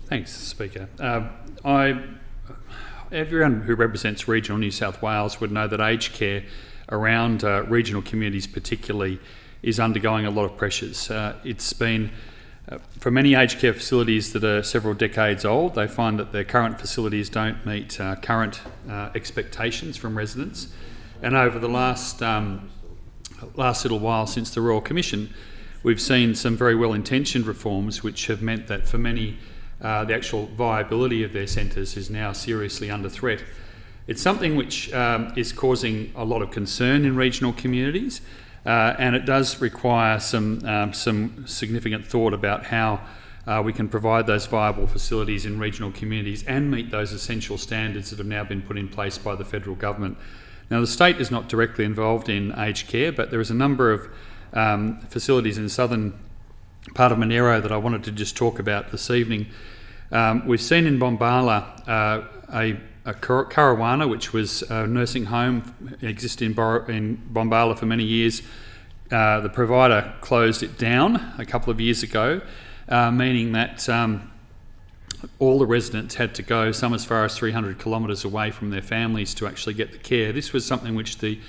Thanks, Speaker. Everyone who represents regional New South Wales would know that aged care around regional communities particularly is undergoing a lot of pressures. It's been, for many aged care facilities that are several decades old, they find that their current facilities don't meet current expectations from residents. And over the last little while since the Royal Commission, we've seen some very well-intentioned reforms which have meant that for many the actual viability of their centres is now seriously under threat. It's something which is causing a lot of concern in regional communities, and it does require some significant thought about how we can provide those viable facilities in regional communities and meet those essential standards that have now been put in place by the federal government. Now, the state is not directly involved in aged care, but there is a number of facilities in the southern part of Monaro that I wanted to just talk about this evening. We've seen in Bombala a Caruana, which was a nursing home, existed in Bombala for many years. The provider closed it down a couple of years ago, meaning that all the residents had to go some as far as 300 kilometres away from their families to actually get the care. This was something which the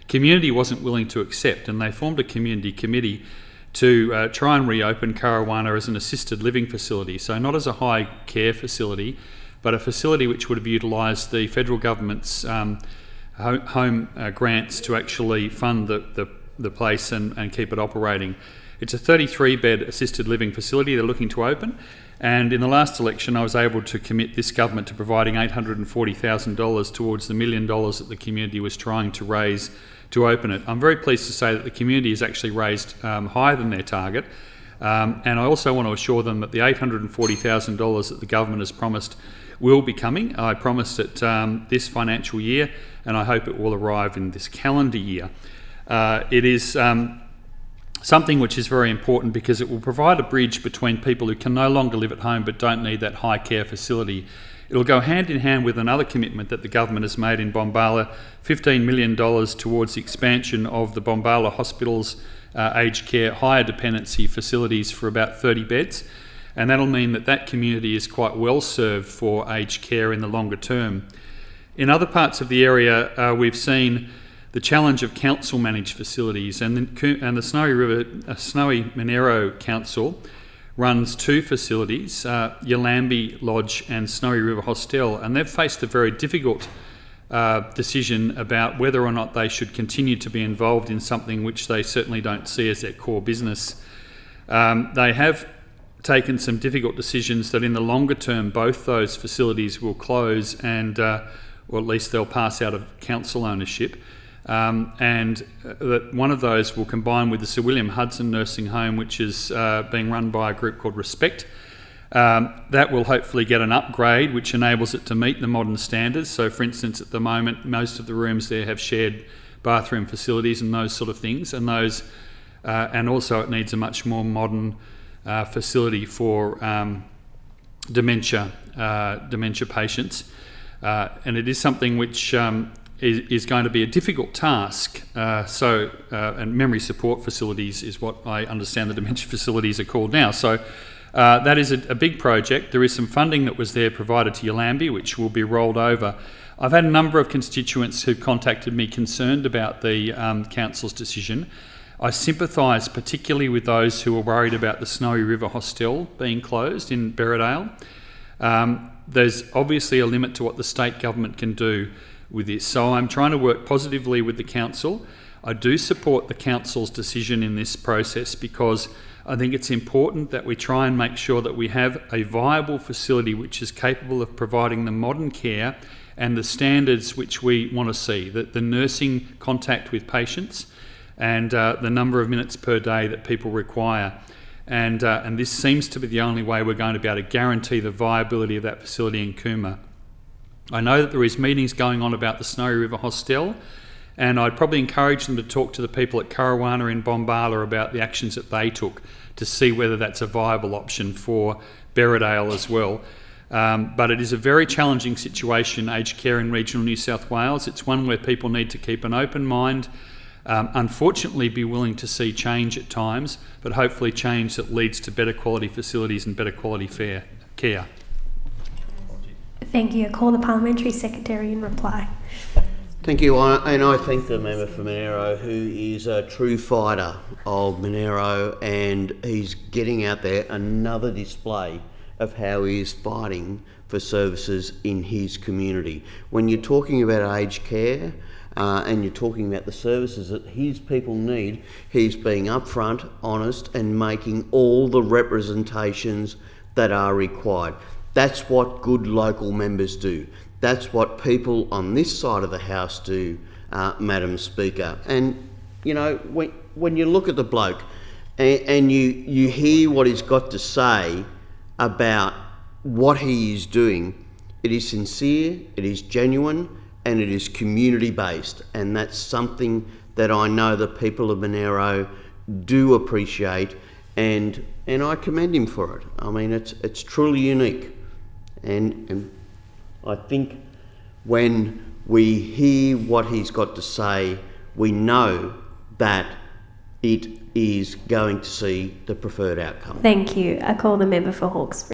community wasn't willing to accept, and they formed a community committee to try and reopen Caruana as an assisted living facility, so not as a high care facility, but a facility which would have utilised the federal government's home grants to actually fund the place and keep it operating. It's a 33-bed assisted living facility they're looking to open, and in the last election I was able to commit this government to providing $840,000 towards the $1 million that the community was trying to raise to open it. I'm very pleased to say that the community has actually raised higher than their target, and I also want to assure them that the $840,000 that the government has promised will be coming. I promised it this financial year, and I hope it will arrive in this calendar year. It is something which is very important because it will provide a bridge between people who can no longer live at home but don't need that high care facility. It'll go hand in hand with another commitment that the government has made in Bombala, $15 million towards the expansion of the Bombala Hospital's aged care higher dependency facilities for about 30 beds. And that'll mean that that community is quite well served for aged care in the longer term. In other parts of the area, we've seen the challenge of council-managed facilities, and the Snowy Monaro Council runs two facilities, Yalambee Lodge and Snowy River Hostel, and they've faced a very difficult decision about whether or not they should continue to be involved in something which they certainly don't see as their core business. They have taken some difficult decisions that in the longer term both those facilities will close and, or at least they'll pass out of council ownership. And that one of those will combine with the Sir William Hudson Nursing Home, which is being run by a group called Respect. That will hopefully get an upgrade which enables it to meet the modern standards. So for instance, at the moment most of the rooms there have shared bathroom facilities and those sort of things, and those and also it needs a much more modern facility for dementia patients, and it is something which is going to be a difficult task. And memory support facilities is what I understand the dementia facilities are called now. So that is a big project. There is some funding that was there provided to Yalambee, which will be rolled over. I've had a number of constituents who've contacted me concerned about the council's decision. I sympathise particularly with those who are worried about the Snowy River Hostel being closed in Berridale. There's obviously a limit to what the state government can do with this, so I'm trying to work positively with the council. I do support the council's decision in this process because I think it's important that we try and make sure that we have a viable facility which is capable of providing the modern care and the standards which we want to see, the nursing contact with patients and the number of minutes per day that people require. And this seems to be the only way we're going to be able to guarantee the viability of that facility in Cooma. I know that there is meetings going on about the Snowy River Hostel, and I'd probably encourage them to talk to the people at Caruana in Bombala about the actions that they took to see whether that's a viable option for Berridale as well. But it is a very challenging situation, aged care in regional New South Wales. It's one where people need to keep an open mind, unfortunately be willing to see change at times, but hopefully change that leads to better quality facilities and better quality care. Thank you. I call the Parliamentary Secretary in reply. Thank you, and I thank the member for Monaro, who is a true fighter of Monaro, and he's getting out there another display of how he is fighting for services in his community. When you're talking about aged care and you're talking about the services that his people need, he's being upfront, honest, and making all the representations that are required. That's what good local members do. That's what people on this side of the House do, Madam Speaker. And, you know, when you look at the bloke and you hear what he's got to say about what he is doing, it is sincere, it is genuine, and it is community-based. And that's something that I know the people of Monaro do appreciate, and I commend him for it. I mean, it's truly unique. And I think when we hear what he's got to say, we know that it is going to see the preferred outcome. Thank you. I call the member for Hawkesbury.